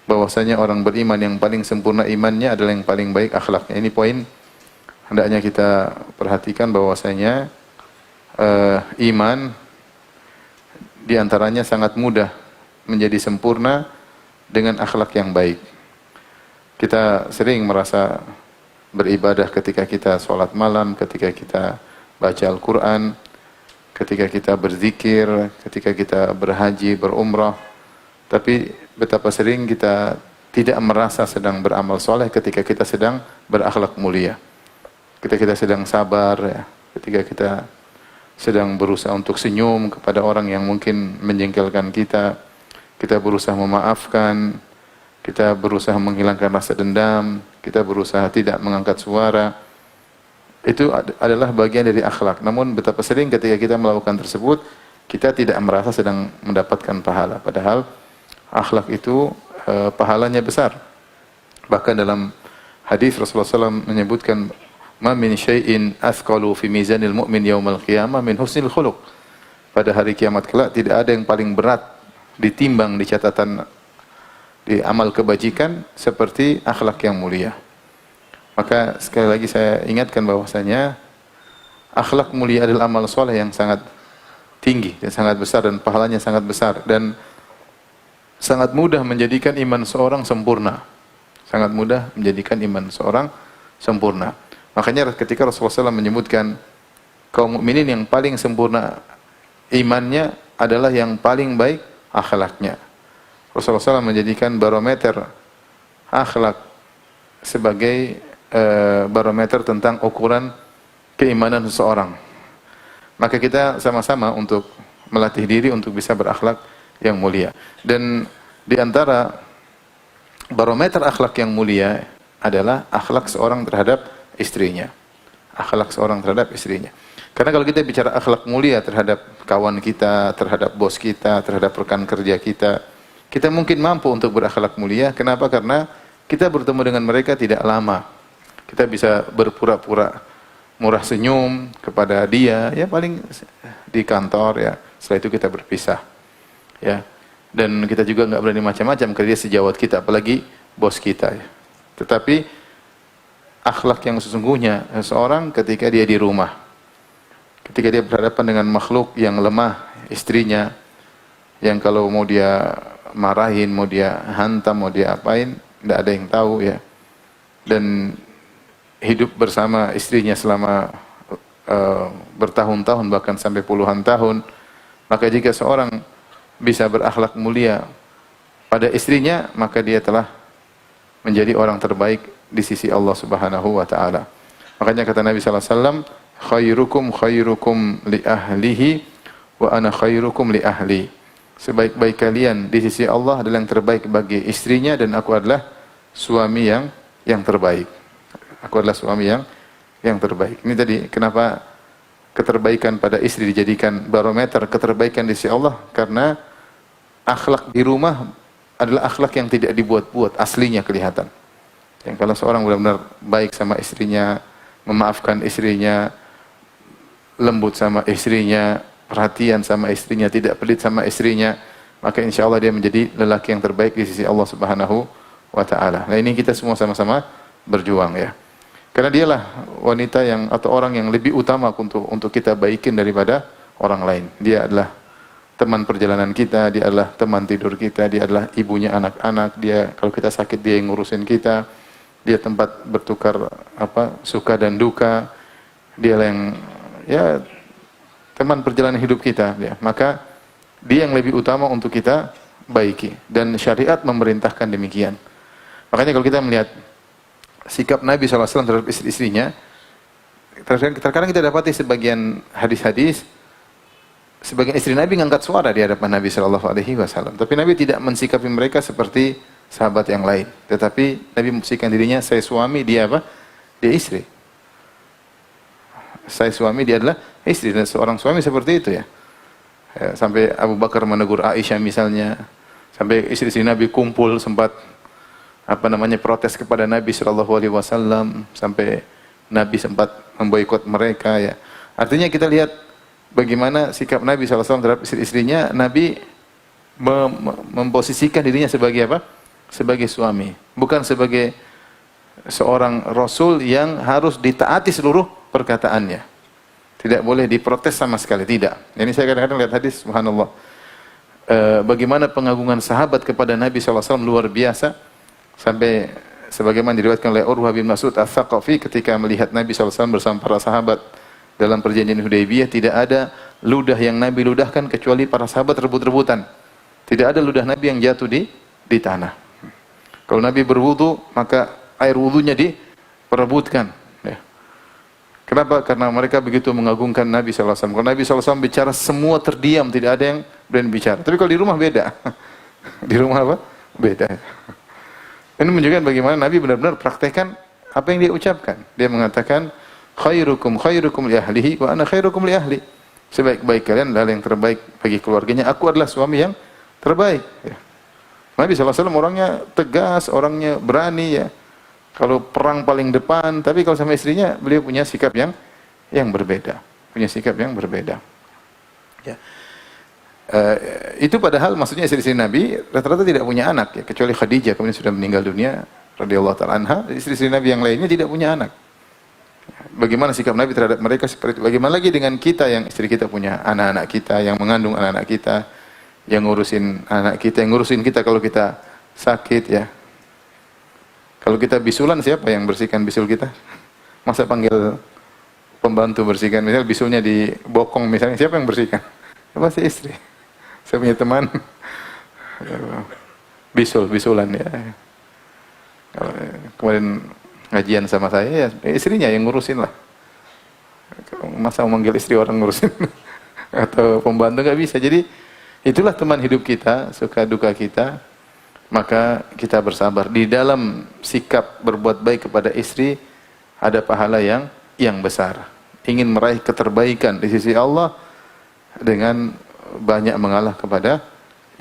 bahwasanya orang beriman yang paling sempurna imannya adalah yang paling baik akhlaknya. Ini poin hendaknya kita perhatikan, bahwasanya iman diantaranya sangat mudah menjadi sempurna dengan akhlak yang baik. Kita sering merasa beribadah ketika kita sholat malam, ketika kita baca Al-Quran, ketika kita berzikir, ketika kita berhaji, berumrah. Tapi betapa sering kita tidak merasa sedang beramal soleh ketika kita sedang berakhlak mulia. Ketika kita sedang sabar, ya. Ketika kita sedang berusaha untuk senyum kepada orang yang mungkin menjengkelkan kita. Kita berusaha memaafkan, kita berusaha menghilangkan rasa dendam, kita berusaha tidak mengangkat suara. Itu adalah bagian dari akhlak. Namun betapa sering ketika kita melakukan tersebut, kita tidak merasa sedang mendapatkan pahala. Padahal akhlak itu pahalanya besar. Bahkan dalam hadis Rasulullah SAW menyebutkan, "Ma min syai'in athqalu fi mizanil mu'min yaumal qiyamah min husnil khuluq." Pada hari kiamat kelak tidak ada yang paling berat ditimbang di catatan di amal kebajikan seperti akhlak yang mulia. Maka sekali lagi saya ingatkan bahwasanya akhlak mulia adalah amal soleh yang sangat tinggi dan sangat besar, dan pahalanya sangat besar, dan sangat mudah menjadikan iman seorang sempurna. Sangat mudah menjadikan iman seorang sempurna. Makanya ketika Rasulullah SAW menyebutkan kaum mukminin yang paling sempurna imannya adalah yang paling baik akhlaknya. Rasulullah SAW menjadikan barometer akhlak sebagai barometer tentang ukuran keimanan seseorang. Maka kita sama-sama untuk melatih diri untuk bisa berakhlak yang mulia. Dan di antara barometer akhlak yang mulia adalah akhlak seorang terhadap istrinya. Akhlak seorang terhadap istrinya. Karena kalau kita bicara akhlak mulia terhadap kawan kita, terhadap bos kita, terhadap rekan kerja kita, kita mungkin mampu untuk berakhlak mulia. Kenapa? Karena kita bertemu dengan mereka tidak lama. Kita bisa berpura-pura murah senyum kepada dia, ya paling di kantor, ya. Setelah itu kita berpisah, ya. Dan kita juga nggak berani macam-macam karena dia sejawat kita, apalagi bos kita, ya. Tetapi akhlak yang sesungguhnya seorang ketika dia di rumah, ketika dia berhadapan dengan makhluk yang lemah, istrinya, yang kalau mau dia marahin, mau dia hantam, mau dia apain, tidak ada yang tahu, ya. Dan hidup bersama istrinya selama bertahun-tahun, bahkan sampai puluhan tahun. Maka jika seorang bisa berakhlak mulia pada istrinya, maka dia telah menjadi orang terbaik di sisi Allah Subhanahu wa taala. Makanya kata Nabi sallallahu alaihi wasallam, "Khairukum khairukum li ahlihi wa ana khairukum li ahli." Sebaik-baik kalian di sisi Allah adalah yang terbaik bagi istrinya, dan aku adalah suami yang terbaik. Aku adalah suami yang terbaik. Ini tadi kenapa keterbaikan pada istri dijadikan barometer keterbaikan di sisi Allah, karena akhlak di rumah adalah akhlak yang tidak dibuat-buat, aslinya kelihatan. Yang kalau seorang benar-benar baik sama istrinya, memaafkan istrinya, lembut sama istrinya, perhatian sama istrinya, tidak pelit sama istrinya, maka insya Allah dia menjadi lelaki yang terbaik di sisi Allah Subhanahu wa taala. Nah, ini kita semua sama-sama berjuang, ya. Karena dialah wanita yang atau orang yang lebih utama untuk kita baikin daripada orang lain. Dia adalah teman perjalanan kita, dia adalah teman tidur kita, dia adalah ibunya anak-anak, dia kalau kita sakit dia yang ngurusin kita, dia tempat bertukar suka dan duka, dialah yang ya teman perjalanan hidup kita, ya. Maka dia yang lebih utama untuk kita baiki, dan syariat memerintahkan demikian. Makanya kalau kita melihat sikap Nabi SAW terhadap istri-istrinya, terkadang kita dapati sebagian hadis-hadis, sebagian istri Nabi ngangkat suara di hadapan Nabi SAW. Tapi Nabi tidak mensikapi mereka seperti sahabat yang lain. Tetapi Nabi memposisikan dirinya, saya suami, dia apa? Dia istri. Saya suami, dia adalah istri. Dan seorang suami seperti itu, ya. Sampai Abu Bakar menegur Aisyah misalnya, sampai istri-istri Nabi kumpul sempat protes kepada Nabi SAW, sampai Nabi sempat memboikot mereka, ya. Artinya kita lihat bagaimana sikap Nabi SAW terhadap istri-istrinya. Nabi memposisikan dirinya sebagai apa? sebagai suami, bukan sebagai seorang rasul yang harus ditaati seluruh perkataannya. Tidak boleh diprotes sama sekali, tidak. Ini saya kadang-kadang lihat hadis, subhanallah. Bagaimana pengagungan sahabat kepada Nabi SAW luar biasa, sampai sebagaimana diriwayatkan oleh Urwah bin Mas'ud Ats-Tsaqafi ketika melihat Nabi SAW bersama para sahabat dalam perjanjian Hudaybiyah, tidak ada ludah yang Nabi ludahkan kecuali para sahabat rebut-rebutan. Tidak ada ludah Nabi yang jatuh di tanah. Kalau Nabi berwudu, maka air wudunya diperebutkan. Ya. Kenapa? Karena mereka begitu mengagungkan Nabi SAW. Kalau Nabi SAW bicara, semua terdiam, tidak ada yang berani bicara. Tapi kalau di rumah beda. Di rumah apa? Beda. Ini menunjukkan bagaimana Nabi benar-benar praktekkan apa yang dia ucapkan. Dia mengatakan, khairukum li ahlihi wa ana khairukum li ahli. Sebaik-baik kalian adalah yang terbaik bagi keluarganya. Aku adalah suami yang terbaik. Ya. Nabi SAW orangnya tegas, orangnya berani ya. Kalau perang paling depan, tapi kalau sama istrinya beliau punya sikap yang berbeda, punya sikap yang berbeda. Ya. Itu padahal maksudnya istri-istri Nabi rata-rata tidak punya anak ya, kecuali Khadijah kemudian sudah meninggal dunia radhiyallahu ta'ala anha. Istri-istri Nabi yang lainnya tidak punya anak. Bagaimana sikap Nabi terhadap mereka seperti itu? Bagaimana lagi dengan kita yang istri kita punya anak-anak kita, yang mengandung anak-anak kita, yang ngurusin anak kita, yang ngurusin kita kalau kita sakit ya. Kalau kita bisulan, siapa yang bersihkan bisul kita? Masa panggil pembantu bersihkan? Misalnya bisulnya dibokong misalnya, siapa yang bersihkan? Pasti istri. Saya punya teman bisulan ya. Kemudian ngajian sama saya, ya istrinya yang ngurusin lah. Masa memanggil istri orang ngurusin? Atau pembantu nggak bisa. Jadi itulah teman hidup kita, suka duka kita. Maka kita bersabar. Di dalam sikap berbuat baik kepada istri ada pahala yang besar. Ingin meraih keterbaikan di sisi Allah dengan banyak mengalah kepada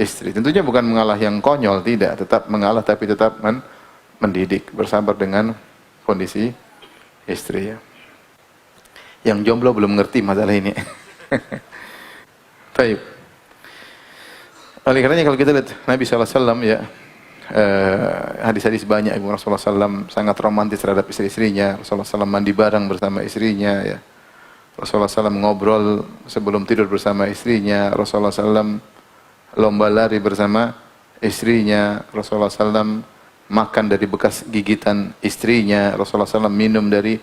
istri. Tentunya bukan mengalah yang konyol, tidak. Tetap mengalah tapi tetap mendidik. Bersabar dengan kondisi istri. Yang jomblo belum mengerti masalah ini. Baik. Oleh karenanya kalau kita lihat Nabi SAW ya, hadis-hadis banyak Ibu Rasulullah SAW sangat romantis terhadap istri-istrinya. Rasulullah SAW mandi bareng bersama istrinya ya. Rasulullah SAW ngobrol sebelum tidur bersama istrinya. Rasulullah SAW lomba lari bersama istrinya. Rasulullah SAW makan dari bekas gigitan istrinya. Rasulullah SAW minum dari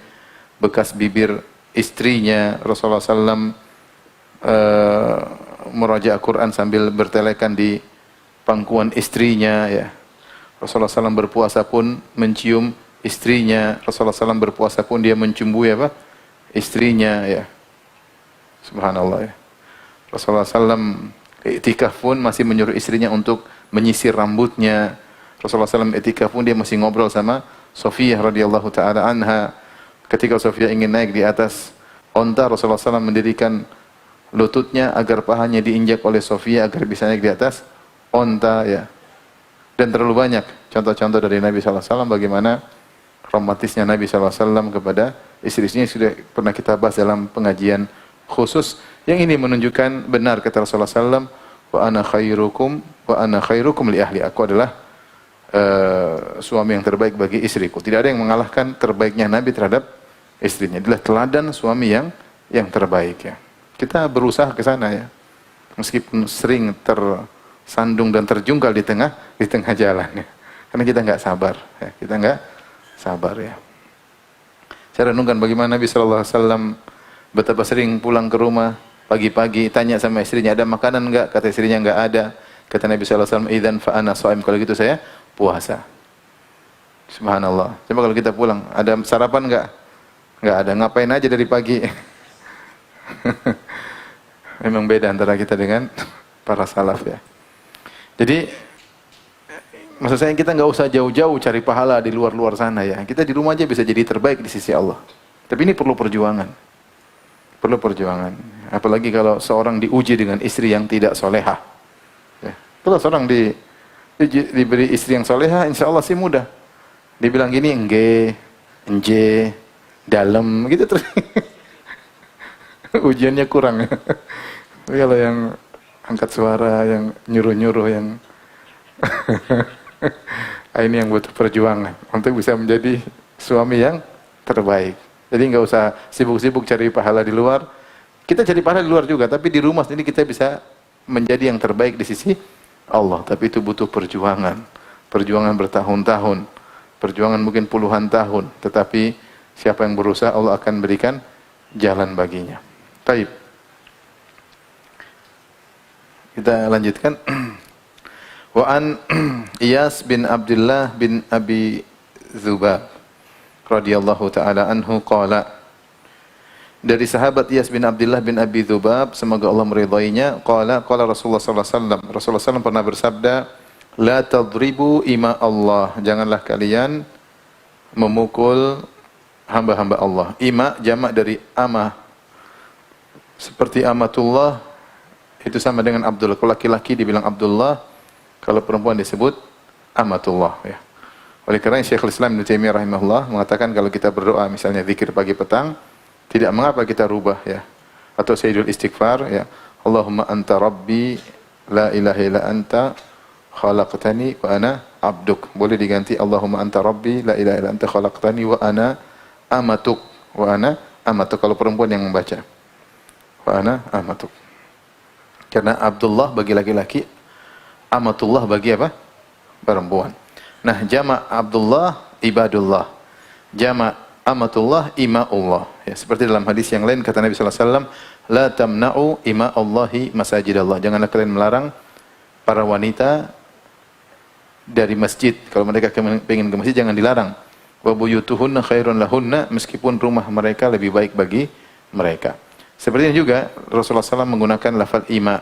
bekas bibir istrinya. Rasulullah SAW meraja Al-Quran sambil bertelekan di pangkuan istrinya ya. Rasulullah SAW berpuasa pun mencium istrinya. Rasulullah SAW berpuasa pun dia mencumbui apa? Istrinya ya. Subhanallah ya. Rasulullah SAW iktikaf pun masih menyuruh istrinya untuk menyisir rambutnya. Rasulullah SAW iktikaf pun dia masih ngobrol sama Sofiyah radhiyallahu ta'ala anha. Ketika Sofiyah ingin naik di atas onta, Rasulullah SAW mendirikan lututnya agar pahanya diinjak oleh Sofiyah agar bisa naik di atas onta ya. Dan terlalu banyak contoh-contoh dari Nabi SAW bagaimana romantisnya Nabi SAW kepada istri-istrinya. Sudah pernah kita bahas dalam pengajian khusus. Yang ini menunjukkan benar kata Rasulullah SAW, wa ana khairukum li ahli. Aku adalah suami yang terbaik bagi istriku. Tidak ada yang mengalahkan terbaiknya Nabi terhadap istrinya. Adalah teladan suami yang terbaik ya. Kita berusaha ke sana ya. Meskipun sering tersandung dan terjungkal di tengah jalan ya. Karena kita enggak sabar ya. Kita enggak sabar ya. Saya renungkan bagaimana Nabi sallallahu alaihi wasallam betapa sering pulang ke rumah pagi-pagi tanya sama istrinya, ada makanan enggak? Kata istrinya enggak ada. Kata Nabi sallallahu alaihi wasallam, "Idzan fa ana shaim." Kalau gitu saya puasa. Subhanallah. Coba kalau kita pulang, ada sarapan enggak? Enggak ada. Ngapain aja dari pagi? Memang beda antara kita dengan para salaf ya. Jadi maksud saya kita nggak usah jauh-jauh cari pahala di luar-luar sana ya. Kita di rumah aja bisa jadi terbaik di sisi Allah. Tapi ini perlu perjuangan. Perlu perjuangan. Apalagi kalau seorang diuji dengan istri yang tidak solehah. Ya. Kalau seorang diberi istri yang solehah, insya Allah sih mudah. Dibilang gini, enje, dalam, gitu terus. Ujiannya kurang ya. Tapi kalau yang angkat suara, yang nyuruh-nyuruh, yang Ini yang butuh perjuangan untuk bisa menjadi suami yang terbaik. Jadi nggak usah sibuk-sibuk cari pahala di luar. Kita cari pahala di luar juga, tapi di rumah sendiri kita bisa menjadi yang terbaik di sisi Allah. Tapi itu butuh perjuangan. Perjuangan bertahun-tahun. Perjuangan mungkin puluhan tahun. Tetapi siapa yang berusaha, Allah akan berikan jalan baginya. Taib. Kita lanjutkan. Wa an Iyas bin Abdullah bin Abi Dzubab radhiyallahu taala anhu qala, dari sahabat Iyas bin Abdullah bin Abi Dzubab, semoga Allah meridainya, qala Rasulullah sallallahu alaihi wasallam, Rasulullah SAW pernah bersabda, la tadribu ima Allah, janganlah kalian memukul hamba-hamba Allah. Ima jamak dari amah, seperti amatullah itu sama dengan Abdullah. Kalau laki-laki dibilang Abdullah, kalau perempuan disebut amatullah, ya. Oleh karena Syekhul Islam Ibnu Taimiyah rahimahullah mengatakan kalau kita berdoa misalnya zikir pagi petang, tidak mengapa kita rubah, ya. Atau sayyidul istighfar, ya. Allahumma anta rabbi la ilaha illa anta khalaqtani wa ana abduk. Boleh diganti Allahumma anta rabbi la ilaha illa anta khalaqtani wa ana amatuk. Wa ana amatuk kalau perempuan yang membaca. Wa ana amatuk. Karena Abdullah bagi laki-laki, amatullah bagi apa? Perempuan. Nah, jamak Abdullah ibadullah, jamak amatullah imaullah. Ya, seperti dalam hadis yang lain kata Nabi sallallahu alaihi wasallam, la tamna'u ima'allahi masajidallah. Janganlah kalian melarang para wanita dari masjid. Kalau mereka ingin ke masjid jangan dilarang. Wa buyutuhunna khairun lahunna, meskipun rumah mereka lebih baik bagi mereka. Seperti ini juga Rasulullah SAW menggunakan lafaz ima.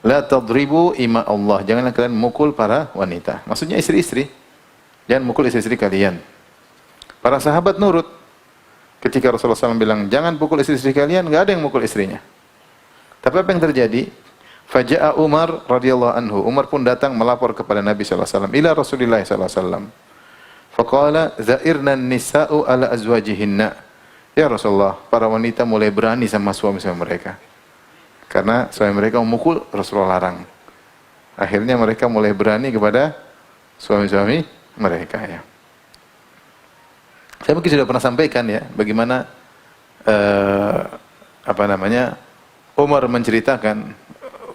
La tadribu ima Allah. Janganlah kalian memukul para wanita. Maksudnya istri-istri. Jangan mukul istri-istri kalian. Para sahabat nurut. Ketika Rasulullah SAW bilang, jangan pukul istri-istri kalian, nggak ada yang mukul istrinya. Tapi apa yang terjadi? Faja'a Umar radhiyallahu anhu. Umar pun datang melapor kepada Nabi SAW. Ila Rasulullah SAW. Faqala, za'irna nisa'u ala azwajihinna. Ya Rasulullah, para wanita mulai berani sama suami-suami mereka. Karena suami mereka memukul, Rasulullah larang. Akhirnya mereka mulai berani kepada suami-suami mereka, ya. Saya mungkin sudah pernah sampaikan, ya, bagaimana Umar menceritakan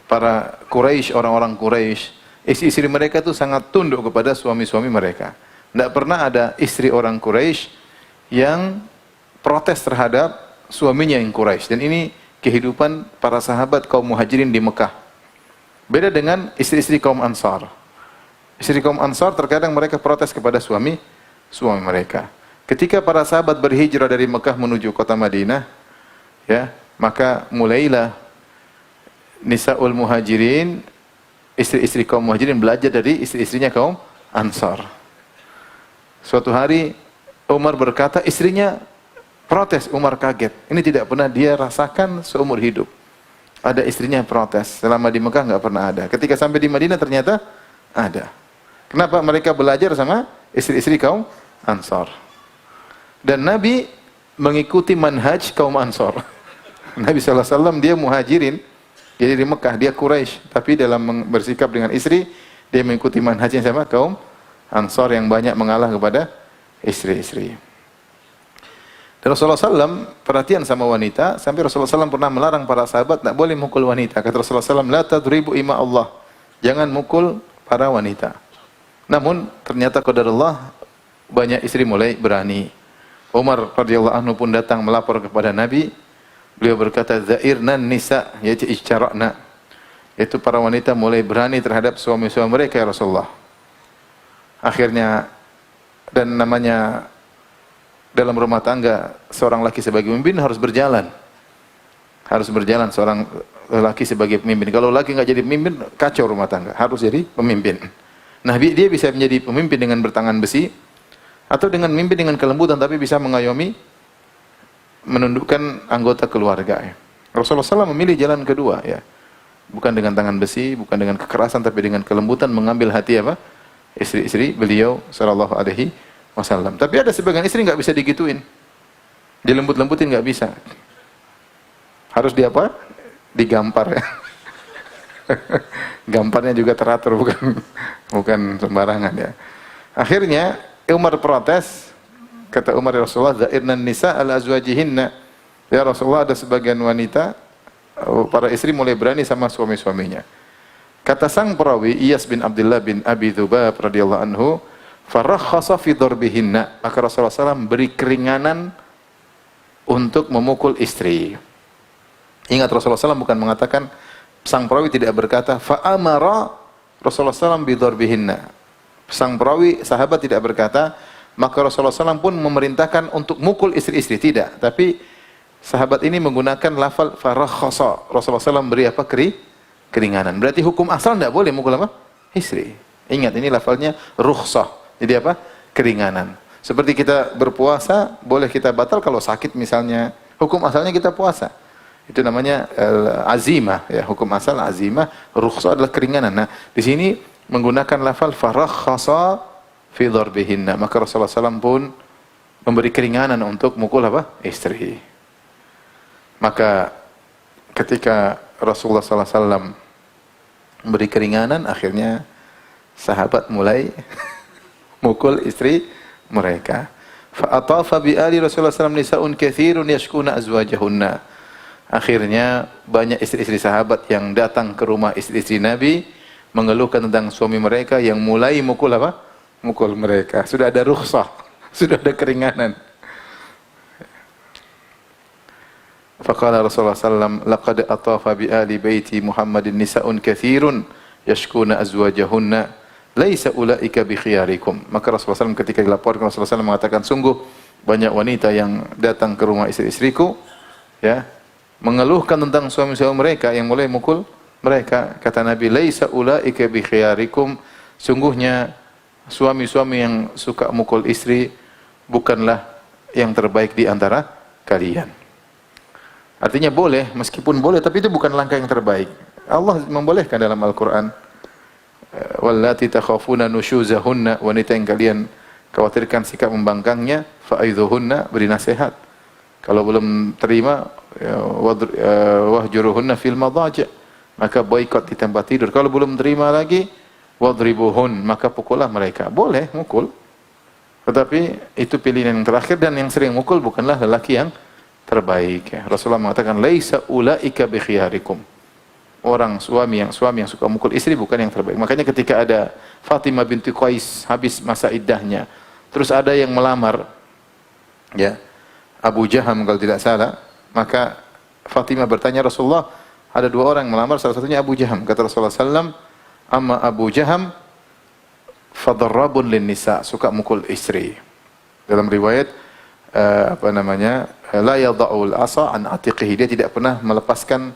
para Quraisy, orang-orang Quraisy, istri-istri mereka itu sangat tunduk kepada suami-suami mereka. Tidak pernah ada istri orang Quraisy yang protes terhadap suaminya yang Quraisy. Dan ini kehidupan para sahabat kaum muhajirin di Mekah. Beda dengan istri-istri kaum Ansar. Istri kaum Ansar terkadang mereka protes kepada suami mereka. Ketika para sahabat berhijrah dari Mekah menuju kota Madinah, ya, maka mulailah Nisaul Muhajirin, istri-istri kaum Muhajirin belajar dari istri-istrinya kaum Ansar. Suatu hari Umar berkata, istrinya protes. Umar kaget. Ini tidak pernah dia rasakan seumur hidup. Ada istrinya protes. Selama di Mekah nggak pernah ada. Ketika sampai di Madinah ternyata ada. Kenapa? Mereka belajar sama istri-istri kaum Ansar. Dan Nabi mengikuti manhaj kaum Ansar. Nabi SAW dia muhajirin, jadi di Mekah, dia Quraisy, tapi dalam bersikap dengan istri, dia mengikuti manhajnya sama kaum Ansar yang banyak mengalah kepada istri-istri. Dan Rasulullah SAW perhatian sama wanita, sampai Rasulullah SAW pernah melarang para sahabat tak boleh mukul wanita. Kata Rasulullah SAW, la tadribu ima Allah. Jangan mukul para wanita. Namun ternyata qadarullah banyak istri mulai berani. Umar radhiyallahu anhu pun datang melapor kepada Nabi. Beliau berkata, za'irna nisa, yaitu ijcara'na. Itu para wanita mulai berani terhadap suami-suami mereka, ya Rasulullah. Akhirnya, dan namanya dalam rumah tangga, seorang laki sebagai pemimpin harus berjalan. Harus berjalan seorang laki sebagai pemimpin. Kalau laki nggak jadi pemimpin, kacau rumah tangga. Harus jadi pemimpin. Nah, dia bisa menjadi pemimpin dengan bertangan besi, atau dengan memimpin dengan kelembutan, tapi bisa mengayomi, menundukkan anggota keluarga. Ya. Rasulullah SAW memilih jalan kedua, ya, bukan dengan tangan besi, bukan dengan kekerasan, tapi dengan kelembutan mengambil hati apa? Istri-istri beliau Sallallahu Alaihi Wasallam. Tapi ada sebagian istri nggak bisa digituin, dilembut-lembutin nggak bisa, harus digampar, ya. Gamparnya juga teratur, bukan sembarangan, ya. Akhirnya Umar protes, kata Umar, ya Rasulullah, za'irnan nisa ala azwajihinna. Ya Rasulullah, ada sebagian wanita, para istri mulai berani sama suami-suaminya. Kata sang perawi Iyas bin Abdullah bin Abi Dzubab radhiyallahu anhu, farakhasa fi darbihinna. Maka Rasulullah SAW beri keringanan untuk memukul istri. Ingat, Rasulullah SAW bukan mengatakan, sang perawi tidak berkata fa'amara Rasulullah SAW bi darbihinna. Sang perawi sahabat tidak berkata, maka Rasulullah SAW pun memerintahkan untuk mukul istri-istri. Tidak. Tapi sahabat ini menggunakan lafal farakhasa. Rasulullah SAW beri apa? Keringanan. Berarti hukum asal tidak boleh mukul apa? Istri. Ingat, ini lafalnya rukhsah. Jadi apa? Keringanan. Seperti kita berpuasa, boleh kita batal kalau sakit misalnya. Hukum asalnya kita puasa. Itu namanya azimah. Ya, hukum asal azimah. Rukhsah adalah keringanan. Nah, di sini menggunakan lafal farakhasa fi darbihinna. Maka Rasulullah SAW pun memberi keringanan untuk mukul apa? Istri. Maka ketika Rasulullah SAW memberi keringanan, akhirnya sahabat mulai mukul istri mereka. Fa'atafa bi ali Rasulullah SAW nisa'un katsirun yashkuna azwajahunna. Akhirnya banyak istri-istri sahabat yang datang ke rumah istri-istri Nabi mengeluhkan tentang suami mereka yang mulai mukul apa? Mukul mereka. Sudah ada rukhsah, sudah ada keringanan. Faqala Rasulullah sallallahu laqad atafa bi ali baiti Muhammadin nisa'un katsirun yashkuna azwajahunna laisa ulaika bi khiyarikum. Maka Rasulullah SAW ketika dilaporkan, Rasulullah SAW mengatakan, sungguh banyak wanita yang datang ke rumah istri-istriku, ya, mengeluhkan tentang suami-suami mereka yang mulai mukul mereka. Kata Nabi, laisa ulaika bi khiyarikum, sungguhnya suami-suami yang suka mukul istri bukanlah yang terbaik di antara kalian. Artinya boleh, meskipun boleh, tapi itu bukan langkah yang terbaik. Allah membolehkan dalam Al-Quran, wallati takhafuna nusyuzahunna, wanita yang kalian khawatirkan sikap membangkangnya, fa'idhuhunna, beri nasihat. Kalau belum terima, wahjuruhunna fil madaji', maka boikot di tempat tidur. Kalau belum terima lagi, wadribuhun, maka pukullah mereka. Boleh mukul, tetapi itu pilihan yang terakhir, dan yang sering mukul bukanlah lelaki yang terbaik. Ya. Rasulullah mengatakan, laisa ulaika bi khiyarikum. Suami yang suka mukul istri bukan yang terbaik. Makanya ketika ada Fatimah binti Qais habis masa iddahnya, terus ada yang melamar, ya, Abu Jaham kalau tidak salah, maka Fatimah bertanya, Rasulullah, ada dua orang melamar, salah satunya Abu Jaham. Kata Rasulullah SAW, amma Abu Jaham fadarrabun lin nisa, suka mukul istri. Dalam riwayat la yada'ul asa an atiqihi, dia tidak pernah melepaskan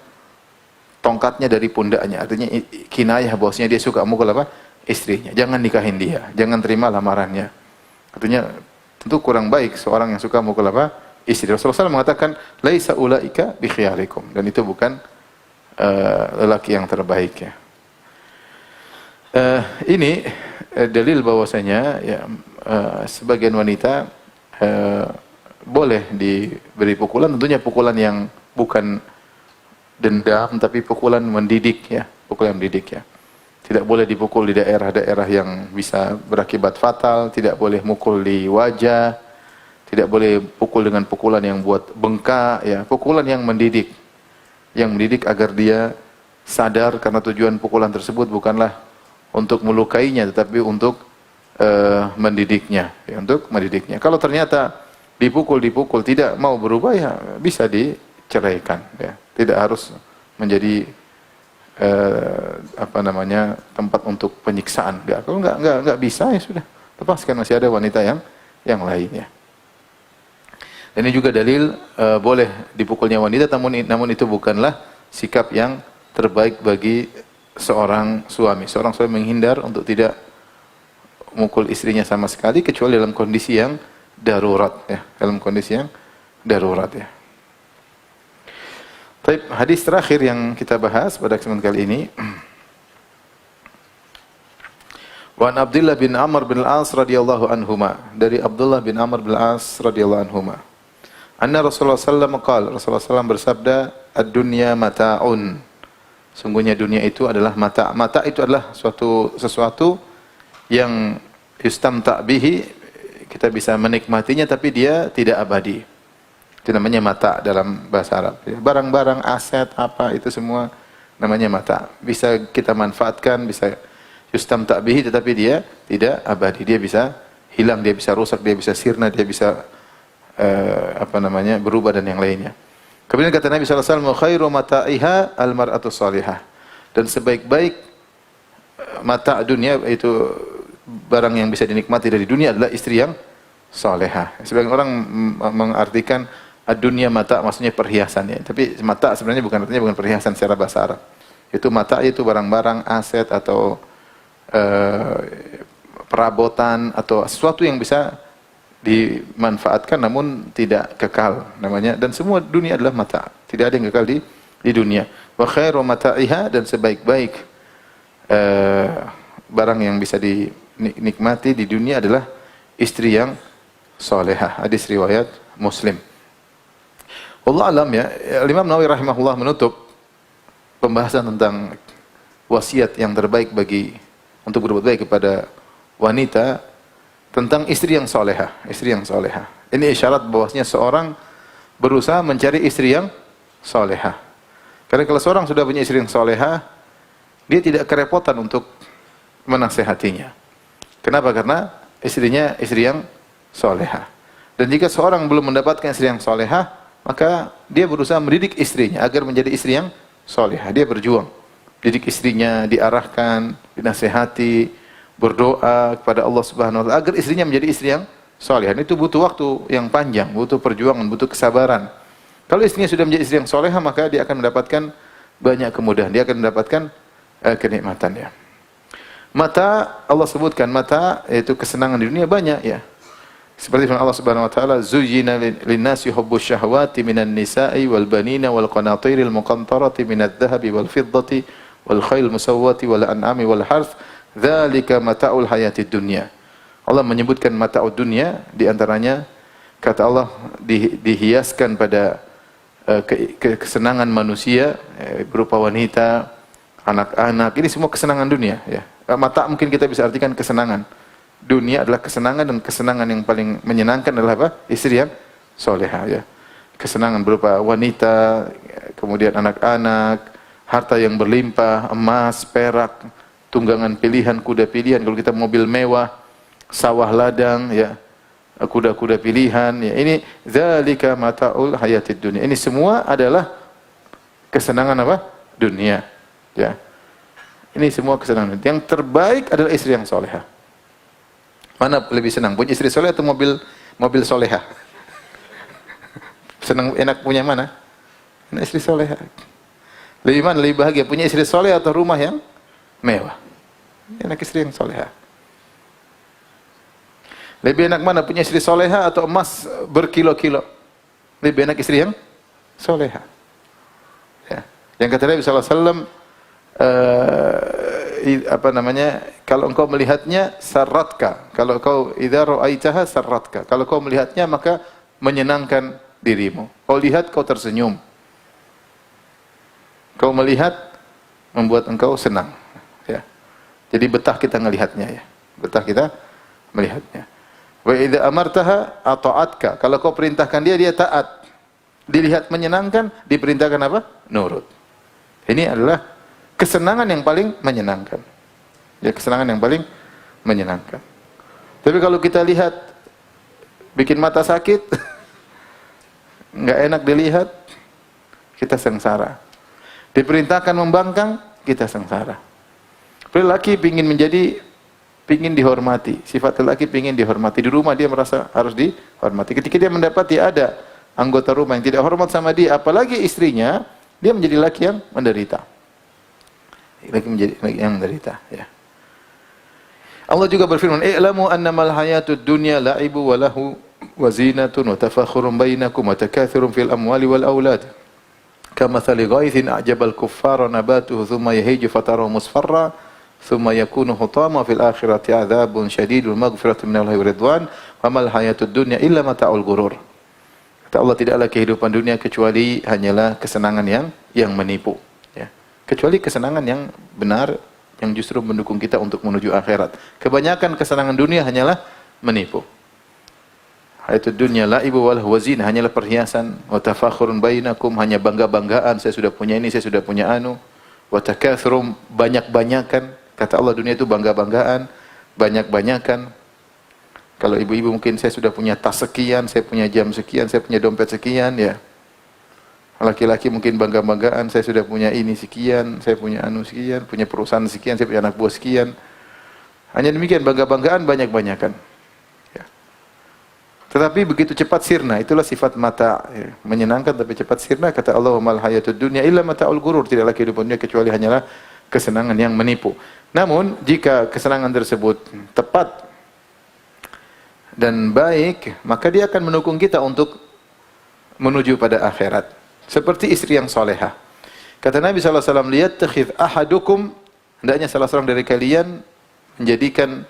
tongkatnya dari pundaknya. Artinya kinayah bahwasanya dia suka mukul apa? Istrinya. Jangan nikahin dia, jangan terima lamarannya. Artinya tentu kurang baik seorang yang suka mukul apa? Istri. Rasulullah SAW mengatakan, laisa ulaika bi khiyarikum, dan itu bukan lelaki yang terbaik, ya. Ini dalil bahwasanya, ya, sebagian wanita boleh diberi pukulan, tentunya pukulan yang bukan dendam, tapi pukulan mendidik, ya, pukulan mendidik, ya. Tidak boleh dipukul di daerah-daerah yang bisa berakibat fatal, tidak boleh mukul di wajah, tidak boleh pukul dengan pukulan yang buat bengkak, ya, pukulan yang mendidik agar dia sadar, karena tujuan pukulan tersebut bukanlah untuk melukainya, tetapi untuk mendidiknya, ya, untuk mendidiknya. Kalau ternyata dipukul tidak mau berubah, ya bisa diceraikan, ya. Tidak harus menjadi tempat untuk penyiksaan. Kalau enggak bisa, ya sudah, lepaskan, masih ada wanita yang lain, ya. Dan ini juga dalil boleh dipukulnya wanita, namun itu bukanlah sikap yang terbaik bagi seorang suami. Seorang suami menghindar untuk tidak mukul istrinya sama sekali, kecuali dalam kondisi yang darurat, ya, dalam kondisi yang darurat, ya. Baik, hadis terakhir yang kita bahas pada kesempatan kali ini, Wa Abdullah bin Amr bin Al-As radhiyallahu anhuma, dari Abdullah bin Amr bin Al-As radhiyallahu anhuma, anna Rasulullah sallallahu alaihi wasallam Rasulullah sallallahu bersabda, ad-dunya mata'un, sungguhnya dunia itu adalah mata. Mata itu adalah sesuatu yang yustamta' bihi, kita bisa menikmatinya tapi dia tidak abadi. Itu namanya mata dalam bahasa Arab. Barang-barang, aset, apa itu semua namanya mata. Bisa kita manfaatkan, bisa yustamta' bihi, tetapi dia tidak abadi. Dia bisa hilang, dia bisa rusak, dia bisa sirna, dia bisa berubah dan yang lainnya. Kemudian kata Nabi SAW, khairu mata'iha al-mar'atu salihah. Dan sebaik-baik mata dunia, itu barang yang bisa dinikmati dari dunia, adalah istri yang salihah. Sebagian orang mengartikan dunia mata maksudnya perhiasan, ya. Tapi mata sebenarnya bukan perhiasan secara bahasa Arab. Itu mata itu barang-barang, aset atau perabotan atau sesuatu yang bisa dimanfaatkan namun tidak kekal namanya. Dan semua dunia adalah mata. Tidak ada yang kekal di dunia. Wa khairu mata'iha, dan sebaik-baik barang yang bisa dinikmati di dunia adalah istri yang salihah. Hadis riwayat Muslim. Wallahu alam, ya. Imam Nawawi rahimahullah menutup pembahasan tentang wasiat yang terbaik untuk berbuat baik kepada wanita tentang istri yang salihah, istri yang salihah. Ini isyarat bahwasanya seorang berusaha mencari istri yang salihah. Karena kalau seorang sudah punya istri yang salihah, dia tidak kerepotan untuk menasehatinya. Kenapa? Karena istrinya istri yang salihah. Dan jika seorang belum mendapatkan istri yang salihah, maka dia berusaha mendidik istrinya agar menjadi istri yang salihah. Dia berjuang, didik istrinya, diarahkan, dinasehati, berdoa kepada Allah Subhanahu wa taala agar istrinya menjadi istri yang salihah. Itu butuh waktu yang panjang, butuh perjuangan, butuh kesabaran. Kalau istrinya sudah menjadi istri yang salihah, maka dia akan mendapatkan banyak kemudahan, dia akan mendapatkan kenikmatannya. Mata, Allah sebutkan mata yaitu kesenangan di dunia banyak, ya. Seperti firman Allah Subhanahu wa taala, "Zuyyina lin-nasi hubbus syahawati minan nisa'i wal banina wal qanatiril muqantarati minadh dhahabi wal fiddati wal khayl musawwati wal an'ami wal harth, dzalika mata'ul hayatid dunya." Allah menyebutkan mata'ud dunya, di antaranya kata Allah dihiaskan pada kesenangan manusia berupa wanita, anak-anak. Ini semua kesenangan dunia, ya. Mata mungkin kita bisa artikan kesenangan. Dunia adalah kesenangan, dan kesenangan yang paling menyenangkan adalah apa? Istri yang salehah, ya. Kesenangan berupa wanita, kemudian anak-anak, harta yang berlimpah, emas, perak, tunggangan pilihan, kuda pilihan. Kalau kita mobil mewah, sawah ladang, ya, kuda-kuda pilihan, ya. Ini zalika mata'ul hayatid dunia. Ini semua adalah kesenangan apa? Dunia, ya. Ini semua kesenangan. Yang terbaik adalah istri yang salehah. Mana lebih senang? Punya istri soleh atau mobil solehah? Senang, enak punya mana? Enak istri solehah. Lebih mana? Lebih bahagia punya istri soleh atau rumah yang mewah? Enak istri yang solehah. Lebih enak mana? Punya istri solehah atau emas berkilo-kilo? Lebih enak istri yang solehah. Ya. Yang kata Nabi SAW, kalau engkau melihatnya sarratka, kalau engkau idza ra'aitaha sarratka, kalau kau melihatnya maka menyenangkan dirimu. Kau lihat kau tersenyum. Kau melihat membuat engkau senang, ya. Jadi betah kita melihatnya, ya. Betah kita melihatnya. Wa idza amartaha ata'atka, kalau kau perintahkan dia taat. Dilihat menyenangkan, diperintahkan apa? Nurut. Ini adalah kesenangan yang paling menyenangkan. Ya, kesenangan yang paling menyenangkan. Tapi kalau kita lihat bikin mata sakit, nggak enak dilihat, kita sengsara. Diperintahkan membangkang, kita sengsara. Lelaki pingin dihormati. Sifat lelaki pingin dihormati. Di rumah dia merasa harus dihormati. Ketika dia mendapati ada anggota rumah yang tidak hormat sama dia, apalagi istrinya, dia menjadi laki yang menderita. Lagi menjadi yang menderita, ya. Allah juga berfirman, "I'lamu annamal hayatud dunya la'ibu wa lahu wa zinatun wa tafakhurun bainakum wa takathurun fil amwali wal aulad. Kamathali ghaithin a'jabal kuffara nabatuhu thumma yahiju fatarahu musfarra thumma yakunu hutama fil akhirati 'adzabun syadidun maghfiratun minallahi wa ridwan wa mal hayatud dunya illa mata'ul ghurur." Kata Allah, tidaklah kehidupan dunia kecuali hanyalah kesenangan yang menipu. Kecuali kesenangan yang benar, yang justru mendukung kita untuk menuju akhirat. Kebanyakan kesenangan dunia hanyalah menipu. Hayatud dunya la'ibu wal wazin, hanyalah perhiasan, wa tafakhurun bainakum, hanya bangga-banggaan, saya sudah punya ini, saya sudah punya anu, wa takatsurum, banyak-banyakan. Kata Allah, dunia itu bangga-banggaan, banyak-banyakan. Kalau ibu-ibu mungkin saya sudah punya tas sekian, saya punya jam sekian, saya punya dompet sekian, ya. Laki-laki mungkin bangga-banggaan, saya sudah punya ini sekian, saya punya anu sekian, punya perusahaan sekian, saya punya anak buah sekian. Hanya demikian, bangga-banggaan, banyak-banyakan. Ya. Tetapi begitu cepat sirna, itulah sifat mata, ya. Menyenangkan tapi cepat sirna. Kata Allah, mal hayatud dunya illa mata'ul ghurur, tidaklah kehidupan dunia kecuali hanyalah kesenangan yang menipu. Namun jika kesenangan tersebut tepat dan baik, maka dia akan mendukung kita untuk menuju pada akhirat. Seperti istri yang solehah. Kata Nabi SAW, liyattakhidh ahadukum, hendaknya salah seorang dari kalian menjadikan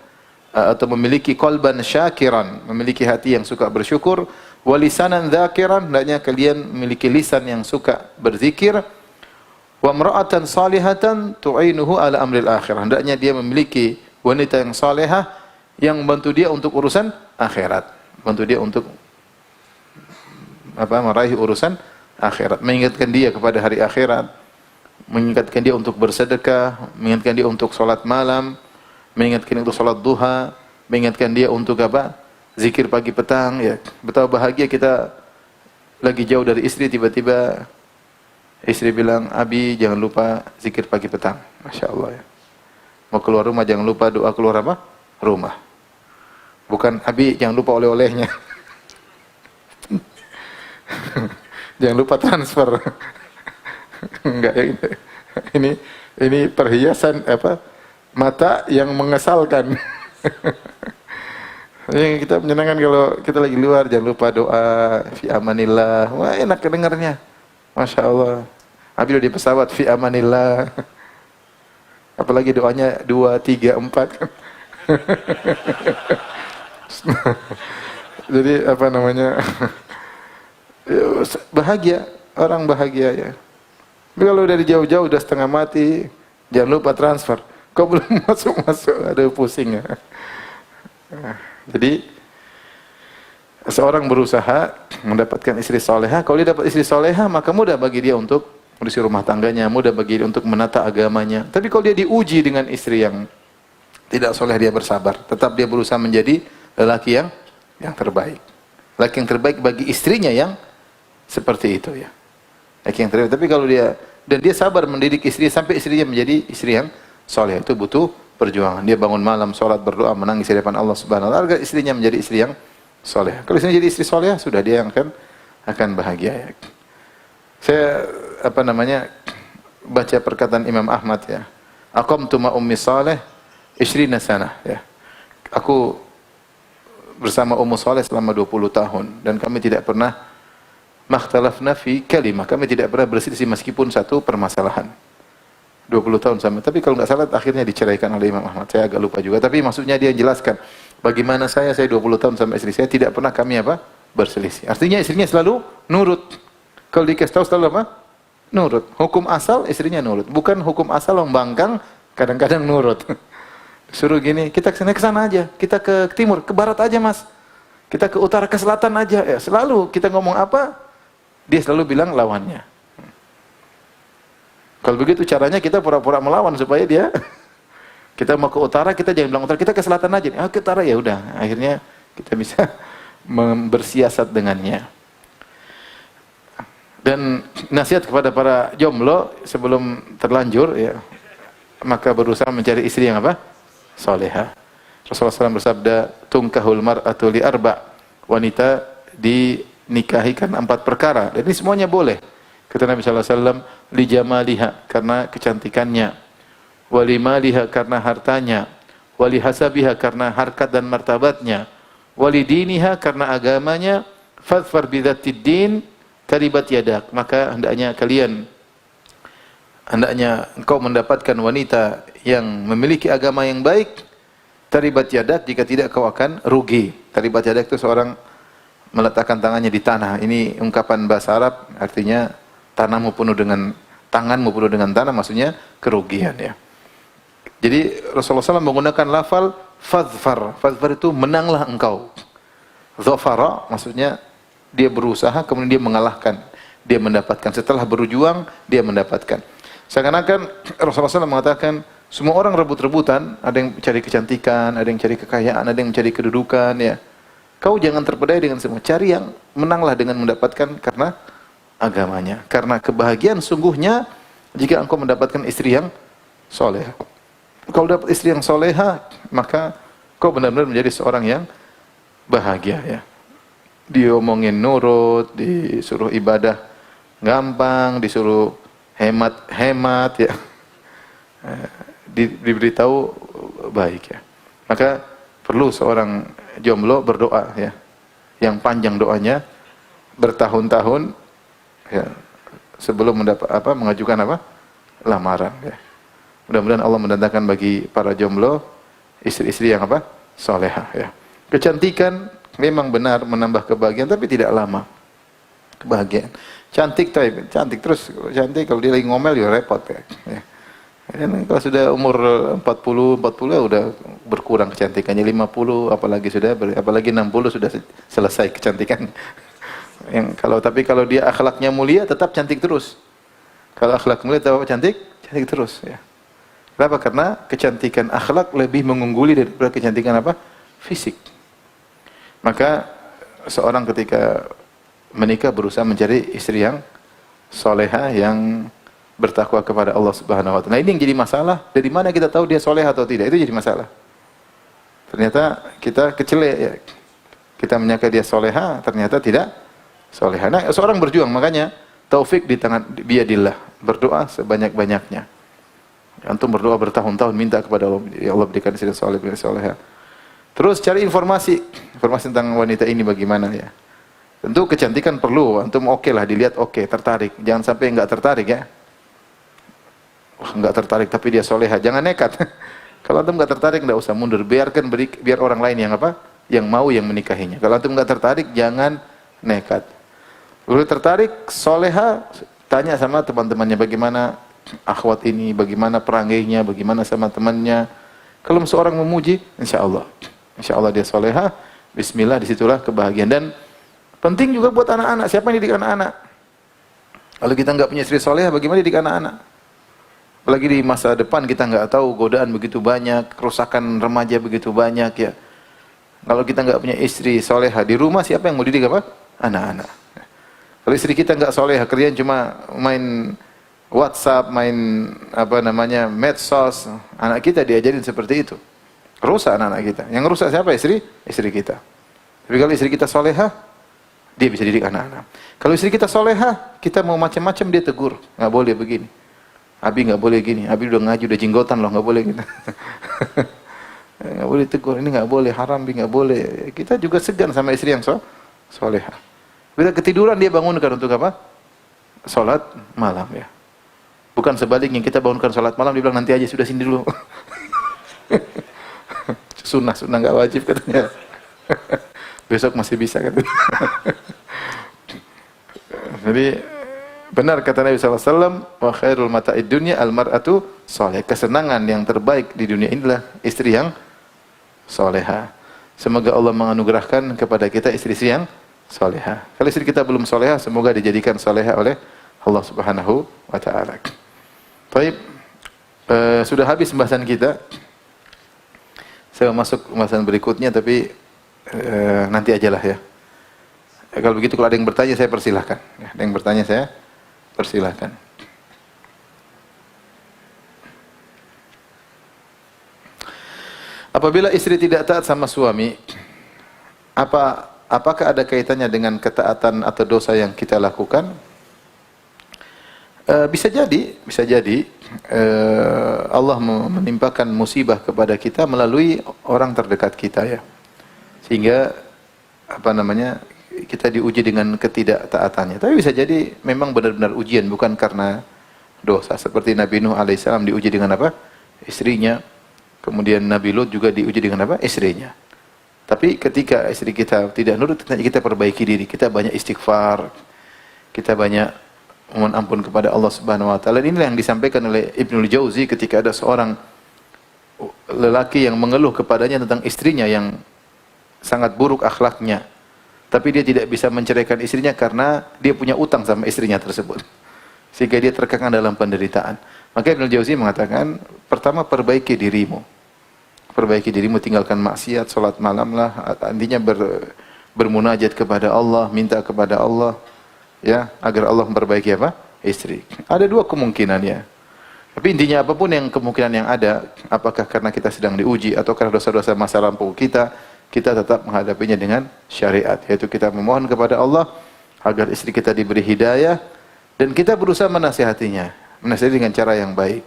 atau memiliki qalban syakiran, memiliki hati yang suka bersyukur, walisanan dzakiran, hendaknya kalian memiliki lisan yang suka berzikir, wa imra'atan salihatan tu'inuhu ala amril akhirah, hendaknya dia memiliki wanita yang salehah yang membantu dia untuk urusan akhirat, membantu dia untuk meraih urusan akhirat, mengingatkan dia kepada hari akhirat, mengingatkan dia untuk bersedekah, mengingatkan dia untuk salat malam, mengingatkan dia untuk salat duha, mengingatkan dia untuk zikir pagi petang, ya. Betapa bahagia kita lagi jauh dari istri, tiba-tiba istri bilang, "Abi, jangan lupa zikir pagi petang." Masya Allah, ya. Mau keluar rumah jangan lupa doa keluar rumah. Bukan, "Abi, jangan lupa oleh-olehnya." Jangan lupa transfer. Enggak, ya, ini perhiasan mata yang mengesalkan. Yang kita menyenangkan kalau kita lagi luar, jangan lupa doa fi amanillah. Wah, enak kedengarnya. Masya Allah. Habis di pesawat fi amanillah. Apalagi doanya 2, 3, 4. Jadi bahagia, orang bahagia, ya. Tapi kalau dari jauh-jauh udah setengah mati, jangan lupa transfer. Kau belum masuk, ada pusing, ya. Jadi seorang berusaha mendapatkan istri soleha. Kalau dia dapat istri soleha, maka mudah bagi dia untuk mengurus rumah tangganya, mudah bagi dia untuk menata agamanya. Tapi kalau dia diuji dengan istri yang tidak soleh, dia bersabar. Tetap dia berusaha menjadi lelaki yang terbaik. Lelaki yang terbaik bagi istrinya yang seperti itu, ya. Laki yang terbaik. Tapi kalau dia sabar mendidik istri sampai istrinya menjadi istri yang soleh, itu butuh perjuangan. Dia bangun malam, sholat, berdoa, menangis di depan Allah Subhanahu wa taala agar istrinya menjadi istri yang soleh. Kalau istrinya jadi istri soleh, sudah dia yang akan bahagia, ya. Saya baca perkataan Imam Ahmad, ya. Aqamtu ma ummi saleh 20 sanah, ya. Aku bersama Ummu Saleh selama 20 tahun dan kami tidak pernah makhtalafna fi kalimah, kami tidak pernah berselisih meskipun satu permasalahan. 20 tahun sama. Tapi kalau nggak salah akhirnya diceraikan oleh Imam Ahmad. Saya agak lupa juga. Tapi maksudnya dia jelaskan bagaimana saya 20 tahun sama istri saya tidak pernah kami berselisih. Artinya istrinya selalu nurut. Kalau dikasih tahu selalu nurut. Hukum asal istrinya nurut. Bukan hukum asal membangkang, kadang-kadang nurut. Suruh gini, kita ke sana aja. Kita ke timur, ke barat aja, Mas. Kita ke utara, ke selatan aja. Ya, selalu kita ngomong apa, dia selalu bilang lawannya. Kalau begitu caranya kita pura-pura melawan supaya dia, kita mau ke utara, kita jangan bilang utara, kita ke selatan aja. Ke utara, ya udah. Akhirnya kita bisa bersiasat dengannya. Dan nasihat kepada para jomblo sebelum terlanjur, ya, maka berusaha mencari istri yang soleha. Rasulullah SAW bersabda, tungkahul mar'atu li arba', wanita dinikahi karena 4 perkara. Dan ini semuanya boleh. Kata Nabi SAW, li jamaliha, karena kecantikannya, wali maliha, karena hartanya, wali hasabiha, karena harkat dan martabatnya, wali diniha, karena agamanya, fadfar bidzatid din, taribat yadak. Maka hendaknya engkau mendapatkan wanita yang memiliki agama yang baik. Taribat yadak, jika tidak kau akan rugi. Taribat yadak itu seorang meletakkan tangannya di tanah. Ini ungkapan bahasa Arab, artinya tanganmu penuh dengan tanah, maksudnya kerugian, ya. Jadi Rasulullah SAW menggunakan lafal fadhfar. Fadhfar itu menanglah engkau. Dhafara maksudnya dia berusaha kemudian dia mengalahkan, dia mendapatkan. Setelah berjuang dia mendapatkan. Seakan-akan Rasulullah SAW mengatakan semua orang rebut-rebutan, ada yang cari kecantikan, ada yang cari kekayaan, ada yang mencari kedudukan, ya. Kau jangan terpedaya dengan semua, cari yang menanglah dengan mendapatkan karena agamanya. Karena kebahagiaan sungguhnya jika engkau mendapatkan istri yang soleha. Kalau dapat istri yang soleha, maka kau benar-benar menjadi seorang yang bahagia, ya. Diomongin nurut, disuruh ibadah gampang, disuruh hemat, ya. Diberitahu baik, ya. Maka perlu seorang jomblo berdoa, ya, yang panjang doanya bertahun-tahun, ya, sebelum mengajukan lamaran, ya. Mudah-mudahan Allah mendatangkan bagi para jomblo istri-istri yang solehah, ya. Kecantikan memang benar menambah kebahagiaan, tapi tidak lama kebahagiaan. Cantik terus cantik, kalau dia lagi ngomel ya repot, ya. Dan kalau sudah umur 40 ya udah berkurang kecantikannya, 50 apalagi 60 sudah selesai kecantikan. Tapi kalau dia akhlaknya mulia tetap cantik terus. Kalau akhlak mulia tetap cantik terus, ya. Kenapa? Karena kecantikan akhlak lebih mengungguli daripada kecantikan fisik. Maka seorang ketika menikah berusaha mencari istri yang soleha, yang bertakwa kepada Allah Subhanahu wa taala. Nah, ini yang jadi masalah. Dari mana kita tahu dia soleh atau tidak? Itu jadi masalah. Ternyata kita kecele, ya. Kita menyangka dia soleha, ternyata tidak soleha. Nah, seorang berjuang, makanya taufik di tangan biadillah. Berdoa sebanyak-banyaknya. Antum berdoa bertahun-tahun minta kepada Allah, ya Allah berikan istri soleha. Terus cari informasi tentang wanita ini bagaimana, ya. Tentu kecantikan perlu, antum oke lah, dilihat oke, tertarik. Jangan sampai enggak tertarik, ya. Enggak tertarik tapi dia soleha, jangan nekat. Kalau antum enggak tertarik enggak usah mundur, biar orang lain yang mau yang menikahinya. Kalau antum enggak tertarik jangan nekat. Kalau tertarik soleha, tanya sama teman-temannya bagaimana akhwat ini, bagaimana perangainya, bagaimana sama temannya. Kalau seorang memuji, insya Allah dia soleha, bismillah, disitulah kebahagiaan. Dan penting juga buat anak-anak, siapa yang didik anak-anak? Kalau kita enggak punya istri soleha, bagaimana didik anak-anak? Apalagi di masa depan kita nggak tahu, godaan begitu banyak, kerusakan remaja begitu banyak, ya. Kalau kita nggak punya istri soleha di rumah, siapa yang mau didik anak-anak? Kalau istri kita nggak soleha, kerjaan cuma main WhatsApp, main medsos, anak kita diajarin seperti itu, rusak anak-anak kita. Yang rusak siapa? Istri kita. Tapi kalau istri kita soleha, dia bisa didik anak-anak. Kalau istri kita soleha, kita mau macam-macam dia tegur, nggak boleh begini. Abi nggak boleh gini, Abi udah ngaji, udah jenggotan loh, nggak boleh gitu. Nggak boleh tegur, ini nggak boleh, haram, nggak boleh. Kita juga segan sama istri yang soleha. Bila ketiduran dia bangunkan untuk Salat malam, ya. Bukan sebaliknya, kita bangunkan salat malam, dia bilang nanti aja, sudah sini dulu. Sunnah nggak wajib katanya. Besok masih bisa katanya. Jadi benar kata Nabi SAW, wa khairul mata'id dunya al-mar'atu soleh. Kesenangan yang terbaik di dunia inilah istri yang soleha. Semoga Allah menganugerahkan kepada kita istri-istri yang soleha. Kalau istri kita belum soleha, semoga dijadikan soleha oleh Allah Subhanahu wa ta'ala. Baik, sudah habis pembahasan kita. Saya masuk pembahasan berikutnya, tapi nanti ajalah, ya. Kalau begitu, kalau ada yang bertanya saya persilahkan. Ada yang bertanya saya persilahkan. Apabila istri tidak taat sama suami, apakah ada kaitannya dengan ketaatan atau dosa yang kita lakukan? Bisa jadi Allah menimpakan musibah kepada kita melalui orang terdekat kita, ya. Sehingga kita diuji dengan ketidaktaatannya. Tapi bisa jadi memang benar-benar ujian, bukan karena dosa. Seperti Nabi Nuh alaihissalam diuji dengan istrinya. Kemudian Nabi Lut juga diuji dengan istrinya. Tapi ketika istri kita tidak nurut, kita perbaiki diri. Kita banyak istighfar. Kita banyak mohon ampun kepada Allah Subhanahu wa taala. Inilah yang disampaikan oleh Ibnul Jauzi ketika ada seorang lelaki yang mengeluh kepadanya tentang istrinya yang sangat buruk akhlaknya, tapi dia tidak bisa menceraikan istrinya karena dia punya utang sama istrinya tersebut, sehingga dia terkekang dalam penderitaan. Maka Ibnu Jauzi mengatakan, pertama perbaiki dirimu. Perbaiki dirimu, tinggalkan maksiat, salat malamlah, intinya bermunajat kepada Allah, minta kepada Allah, ya, agar Allah memperbaiki apa? Istri. Ada dua kemungkinan ya. Tapi intinya apapun yang kemungkinan yang ada, apakah karena kita sedang diuji atau karena dosa-dosa masa lampau kita, kita tetap menghadapinya dengan syariat, yaitu kita memohon kepada Allah agar istri kita diberi hidayah dan kita berusaha menasihatinya, menasihati dengan cara yang baik.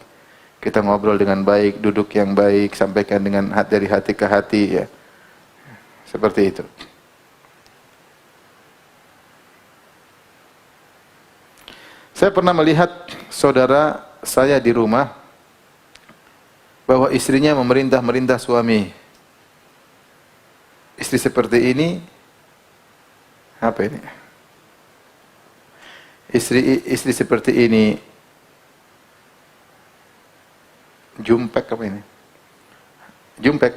Kita ngobrol dengan baik, duduk yang baik, sampaikan dengan dari hati ke hati ya. Seperti itu. Saya pernah melihat saudara saya di rumah bahwa istrinya memerintah suami. Istri seperti ini apa ini? Istri seperti ini jumpek apa ini? Jumpek.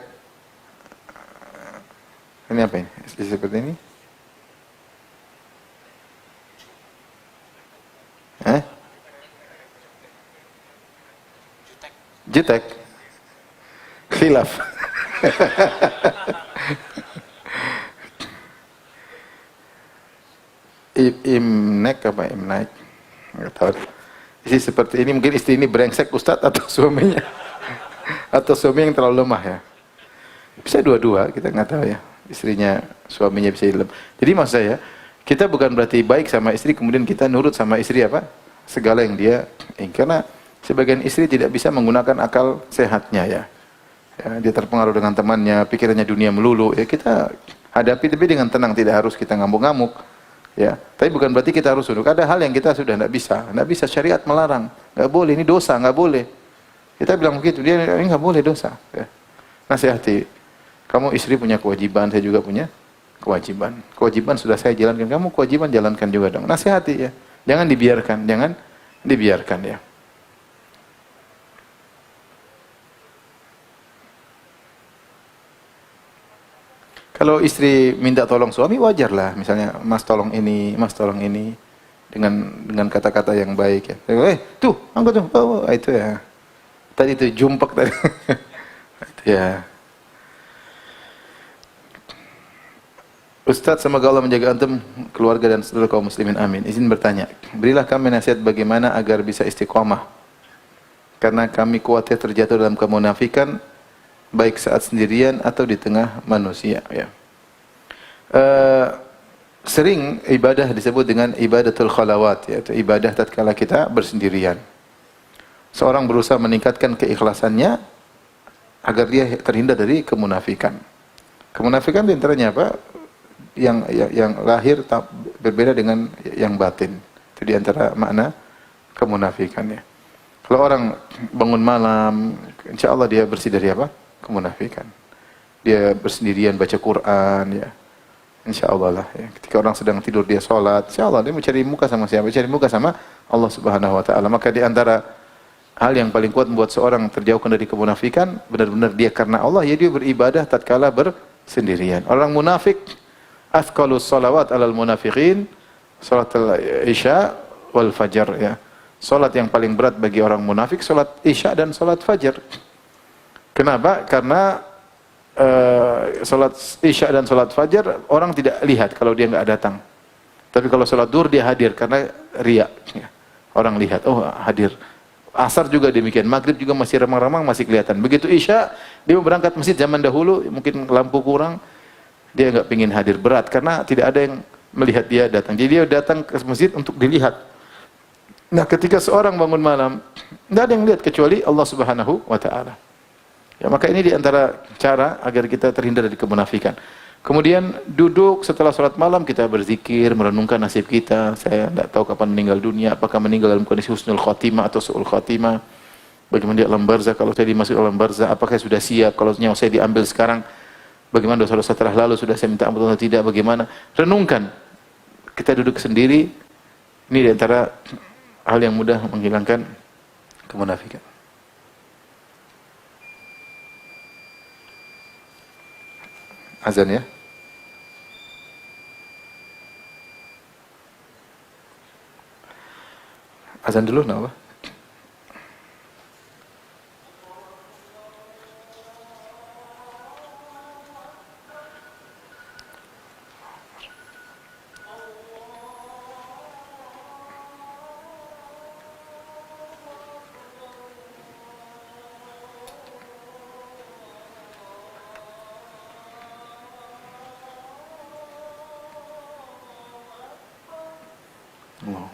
Ini apa ini? Istri seperti ini? Jutek. Khilaf. Imnek apa imnaik? Enggak tahu. Istri seperti ini, mungkin istri ini brengsek Ustaz atau suaminya. Atau suami yang terlalu lemah ya. Bisa dua-dua, kita nggak tahu ya. Istrinya, suaminya bisa lemah. Jadi maksud saya, kita bukan berarti baik sama istri kemudian kita nurut sama istri apa? Segala yang dia karena sebagian istri tidak bisa menggunakan akal sehatnya ya. Ya, dia terpengaruh dengan temannya, pikirannya dunia melulu. Ya kita hadapi tapi dengan tenang, tidak harus kita ngamuk-ngamuk. Ya, tapi bukan berarti kita harus tunduk. Ada hal yang kita sudah tidak bisa syariat melarang. Nggak boleh, ini dosa, nggak boleh. Kita bilang begitu, dia ini nggak boleh dosa. Ya. Nasihati, kamu istri punya kewajiban, saya juga punya kewajiban. Kewajiban sudah saya jalankan, kamu kewajiban jalankan juga dong. Nasihati ya, jangan dibiarkan ya. Kalau istri minta tolong suami wajarlah, misalnya Mas tolong ini, Mas tolong ini dengan kata-kata yang baik ya. Tuh, angkat tuh. Oh, itu ya. Tadi itu jumpek tadi. Itu ya. Ustaz, semoga Allah menjaga antum, keluarga dan seluruh kaum muslimin, amin. Izin bertanya, berilah kami nasihat bagaimana agar bisa istiqomah. Karena kami khawatir terjatuh dalam kemunafikan, baik saat sendirian atau di tengah manusia ya. Sering ibadah disebut dengan ibadatul khalawat, yaitu ibadah tatkala kita bersendirian. Seorang berusaha meningkatkan keikhlasannya agar dia terhindar dari kemunafikan. Kemunafikan di antaranya apa? Yang lahir berbeda dengan yang batin. Itu di antara makna kemunafikan ya. Kalau orang bangun malam, insya Allah dia bersih dari apa? Kemunafikan. Dia bersendirian baca Quran ya. Insya Allah lah ya. Ketika orang sedang tidur dia sholat, insya Allah dia mencari muka sama siapa? Cari muka sama Allah Subhanahu Wa Taala. Maka di antara hal yang paling kuat membuat seorang terjauhkan dari kemunafikan, benar-benar dia karena Allah, ya dia beribadah tatkala bersendirian. Orang munafik, athqalus salawat alal munafiqin, salatul isya wal fajar ya. Salat yang paling berat bagi orang munafik salat isya dan salat fajar. Kenapa? Karena salat isya dan salat fajar orang tidak lihat kalau dia nggak datang. Tapi kalau salat duhur dia hadir karena riya. Ya. Orang lihat, oh hadir. Asar juga demikian, maghrib juga masih remang-remang, masih kelihatan. Begitu isya, dia berangkat masjid zaman dahulu, mungkin lampu kurang, dia nggak pingin hadir, berat karena tidak ada yang melihat dia datang. Jadi dia datang ke masjid untuk dilihat. Nah, ketika seorang bangun malam, tidak ada yang lihat kecuali Allah Subhanahu Wa Taala. Ya, maka ini diantara cara agar kita terhindar dari kemunafikan. Kemudian duduk setelah sholat malam kita berzikir, merenungkan nasib kita. Saya tidak tahu kapan meninggal dunia, apakah meninggal dalam kondisi husnul khotimah atau su'ul khotimah. Bagaimana di alam barzah, kalau saya dimasuk alam barzah, apakah sudah siap? Kalau nyawa saya diambil sekarang, bagaimana dosa-dosa telah lalu, sudah saya minta ampun atau tidak, bagaimana? Renungkan. Kita duduk sendiri, ini diantara hal yang mudah menghilangkan kemunafikan. Azan ya. Azan dulu kenapa? Allah.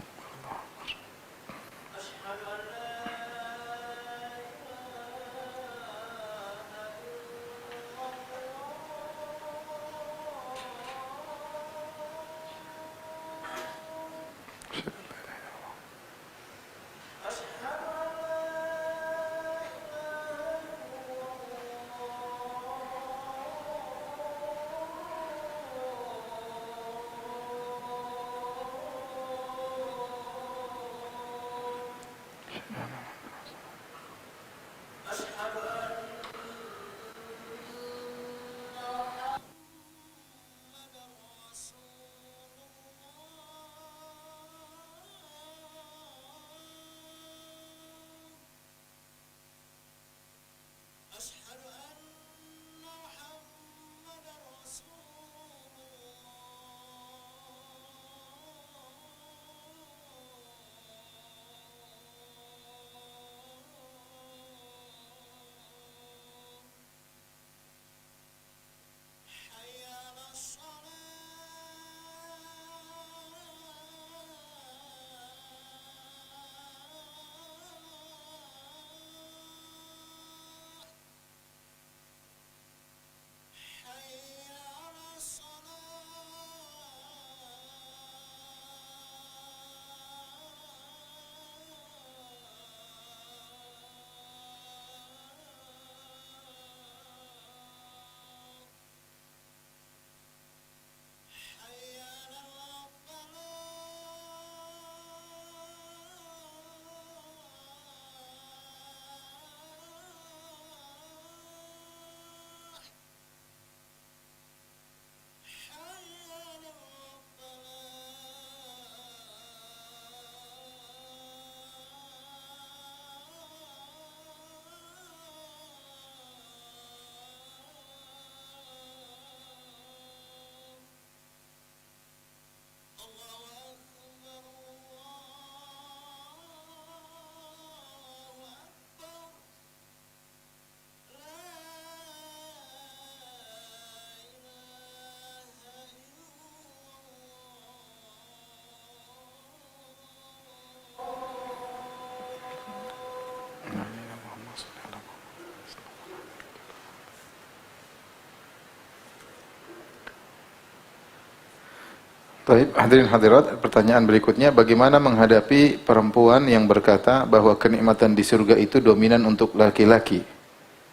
Baik, hadirin hadirat, pertanyaan berikutnya, bagaimana menghadapi perempuan yang berkata bahwa kenikmatan di surga itu dominan untuk laki-laki?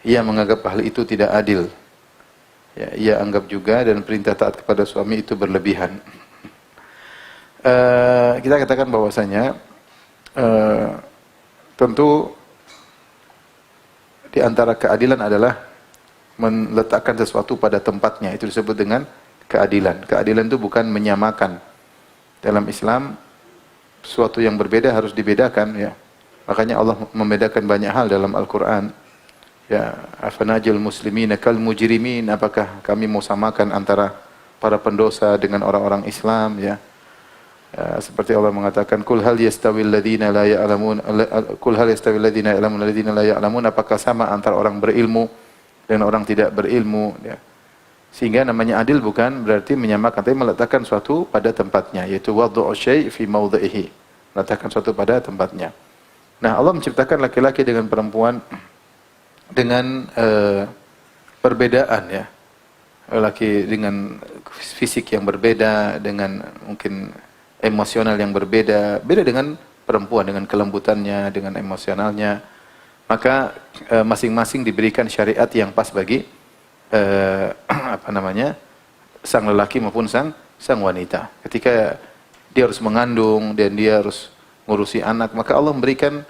Ia menganggap hal itu tidak adil. Ya, ia anggap juga dan perintah taat kepada suami itu berlebihan. Kita katakan bahwasanya tentu di antara keadilan adalah meletakkan sesuatu pada tempatnya. Itu disebut dengan keadilan. Keadilan itu bukan menyamakan. Dalam Islam, sesuatu yang berbeda harus dibedakan. Ya. Makanya Allah membedakan banyak hal dalam Al-Quran. Ya, afanajul muslimina kal mujrimin. Apakah kami mau samakan antara para pendosa dengan orang-orang Islam? Ya. Seperti Allah mengatakan, Kul hal yastawil ladhina la ya'lamun, Kul hal yastawil ladhina ya'lamun ladhina la ya'lamun. Apakah sama antara orang berilmu dan orang tidak berilmu? Ya. Sehingga namanya adil bukan berarti menyamakan, tapi meletakkan suatu pada tempatnya, yaitu wad'u syai' fi mawdhihi. Meletakkan suatu pada tempatnya. Nah, Allah menciptakan laki-laki dengan perempuan dengan perbedaan ya. Laki dengan fisik yang berbeda, dengan mungkin emosional yang berbeda, beda dengan perempuan dengan kelembutannya, dengan emosionalnya. Maka masing-masing diberikan syariat yang pas bagi sang lelaki maupun sang wanita. Ketika dia harus mengandung dan dia harus ngurusi anak, maka Allah memberikan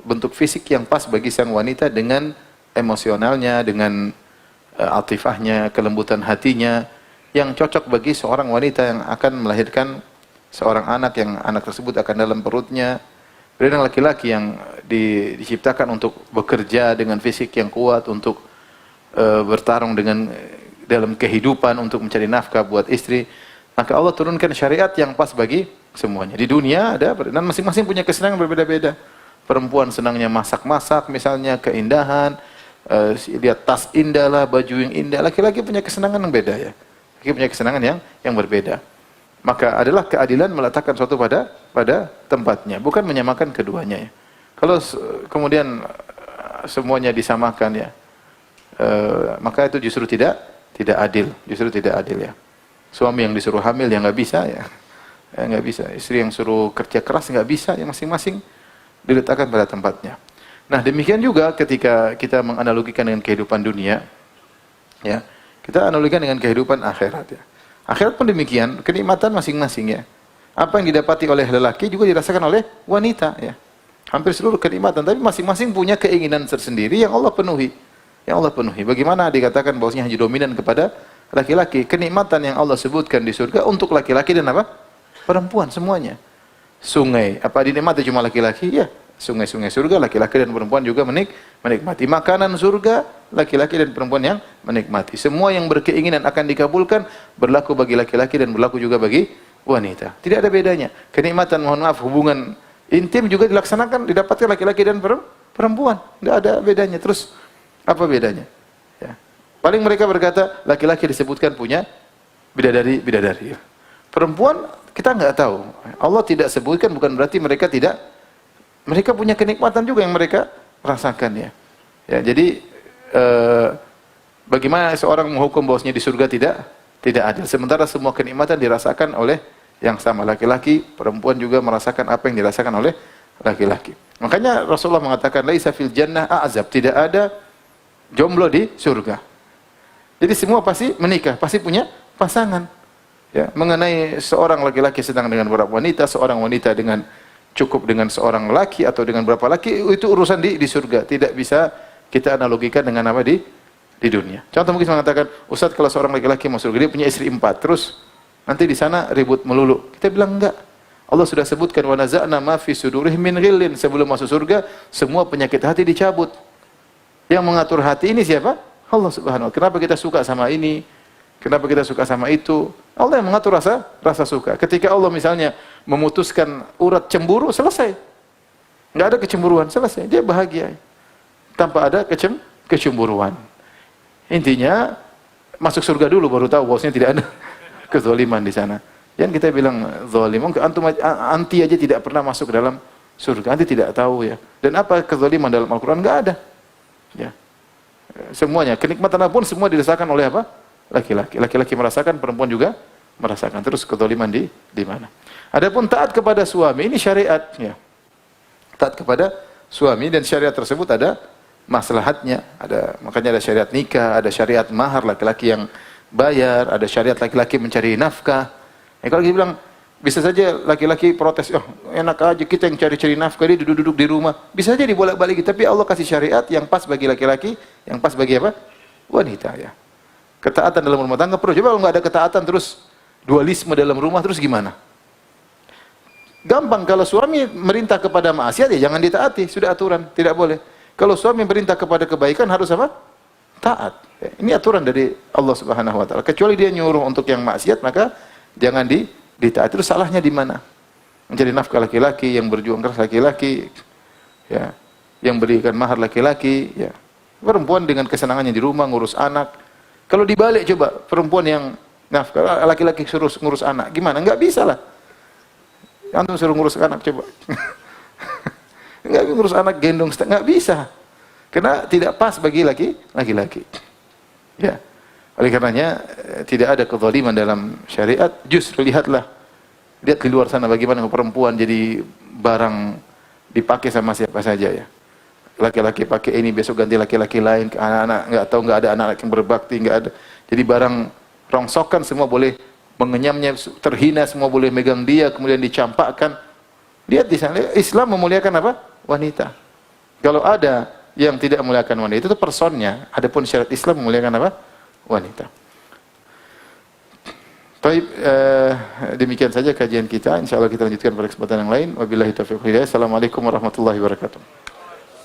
bentuk fisik yang pas bagi sang wanita dengan emosionalnya, dengan atifahnya, kelembutan hatinya yang cocok bagi seorang wanita yang akan melahirkan seorang anak yang anak tersebut akan dalam perutnya. Beda dengan laki-laki yang diciptakan untuk bekerja dengan fisik yang kuat, untuk bertarung dengan dalam kehidupan, untuk mencari nafkah buat istri. Maka Allah turunkan syariat yang pas bagi semuanya. Di dunia ada, dan masing-masing punya kesenangan berbeda-beda. Perempuan senangnya masak-masak, misalnya keindahan, lihat tas indah lah, baju yang indah. Laki-laki punya kesenangan yang beda ya. Laki punya kesenangan yang berbeda. Maka adalah keadilan meletakkan suatu pada tempatnya, bukan menyamakan keduanya ya. Kalau kemudian semuanya disamakan ya, maka itu justru tidak adil, justru tidak adil ya. Suami yang disuruh hamil ya nggak bisa ya, nggak bisa. Istri yang suruh kerja keras nggak bisa ya, masing-masing diletakkan pada tempatnya. Nah demikian juga ketika kita menganalogikan dengan kehidupan dunia, ya kita analogikan dengan kehidupan akhirat ya. Akhirat pun demikian, kenikmatan masing-masing ya. Apa yang didapati oleh lelaki juga dirasakan oleh wanita ya. Hampir seluruh kenikmatan, tapi masing-masing punya keinginan tersendiri yang Allah penuhi. Yang Allah penuhi. Bagaimana dikatakan bahwasanya hanya dominan kepada laki-laki? Kenikmatan yang Allah sebutkan di surga untuk laki-laki dan apa? Perempuan semuanya. Sungai, apa dinikmati cuma laki-laki? Ya, sungai-sungai surga laki-laki dan perempuan juga menikmati. Makanan surga laki-laki dan perempuan yang menikmati. Semua yang berkeinginan akan dikabulkan berlaku bagi laki-laki dan berlaku juga bagi wanita. Tidak ada bedanya. Kenikmatan, mohon maaf, hubungan intim juga dilaksanakan, didapatkan laki-laki dan perempuan. Tidak ada bedanya. Terus apa bedanya? Ya. Paling mereka berkata laki-laki disebutkan punya bidadari. Perempuan kita nggak tahu. Allah tidak sebutkan bukan berarti mereka tidak. Mereka punya kenikmatan juga yang mereka rasakan ya. Ya jadi bagaimana seorang menghukum bahwasanya di surga tidak adil. Sementara semua kenikmatan dirasakan oleh yang sama, laki-laki, perempuan juga merasakan apa yang dirasakan oleh laki-laki. Makanya Rasulullah mengatakan laisa fil jannah a'zab, tidak ada jomblo di surga. Jadi semua pasti menikah, pasti punya pasangan. Ya, mengenai seorang laki-laki sedang dengan beberapa wanita, seorang wanita dengan cukup dengan seorang laki atau dengan berapa laki, itu urusan di surga. Tidak bisa kita analogikan dengan apa di dunia. Contoh mungkin mengatakan, Ustaz kalau seorang laki-laki masuk surga, dia punya istri 4, terus nanti di sana ribut melulu. Kita bilang enggak. Allah sudah sebutkan wa naza'na ma fi sudurihim min ghillin, sebelum masuk surga semua penyakit hati dicabut. Yang mengatur hati ini siapa? Allah Subhanahu wa ta'ala. Kenapa kita suka sama ini? Kenapa kita suka sama itu? Allah yang mengatur rasa suka. Ketika Allah misalnya memutuskan urat cemburu, selesai. Enggak ada kecemburuan, selesai. Dia bahagia. Tanpa ada kecemburuan. Intinya masuk surga dulu baru tahu bahwasanya tidak ada kezaliman di sana. Jangan kita bilang zalim, antum anti aja tidak pernah masuk ke dalam surga. Anti tidak tahu ya. Dan apa kezaliman dalam Al-Qur'an? Enggak ada. Ya. Semuanya, kenikmatan apapun semua dirasakan oleh apa? Laki-laki. Laki-laki merasakan, perempuan juga merasakan. Terus kezaliman di mana? Adapun taat kepada suami, ini syariat ya. Taat kepada suami dan syariat tersebut ada maslahatnya. Makanya ada syariat nikah, ada syariat mahar laki-laki yang bayar, ada syariat laki-laki mencari nafkah. Kalau kita bilang bisa saja laki-laki protes, oh enak aja kita yang cari-cari nafkah, dia duduk-duduk di rumah. Bisa saja dibolak-balik, tapi Allah kasih syariat yang pas bagi laki-laki, yang pas bagi apa? Wanita ya. Ketaatan dalam rumah tangga perlu. Coba kalau nggak ada ketaatan terus dualisme dalam rumah terus gimana? Gampang, kalau suami merintah kepada maksiat ya jangan ditaati, sudah aturan, tidak boleh. Kalau suami merintah kepada kebaikan harus apa? Taat. Ini aturan dari Allah Subhanahu wa taala. Kecuali dia nyuruh untuk yang maksiat maka jangan ditaati. Terus salahnya di mana? Mencari nafkah laki-laki, yang berjuang keras laki-laki, ya, yang berikan mahar laki-laki, ya. Perempuan dengan kesenangannya di rumah ngurus anak. Kalau dibalik coba, perempuan yang nafkah, laki-laki suruh ngurus anak, gimana? Enggak bisa lah. Antum suruh ngurus anak coba. Enggak ngurus anak gendong, enggak bisa. Karena tidak pas bagi laki-laki. Ya. Oleh karenanya tidak ada kezaliman dalam syariat. Justru lihat di luar sana bagaimana perempuan jadi barang dipakai sama siapa saja ya. Laki-laki pakai ini, besok ganti laki-laki lain, anak-anak nggak ada anak-anak yang berbakti, nggak ada. Jadi barang rongsokan semua boleh mengenyamnya, terhina semua boleh megang dia, kemudian dicampakkan. Lihat di sana, Islam memuliakan apa? Wanita. Kalau ada yang tidak memuliakan wanita itu personnya. Adapun syariat Islam memuliakan apa? Wanita. Baik, demikian saja kajian kita. Insyaallah kita lanjutkan pada kesempatan yang lain. Wabillahi taufiq wal hidayah. Assalamualaikum warahmatullahi wabarakatuh.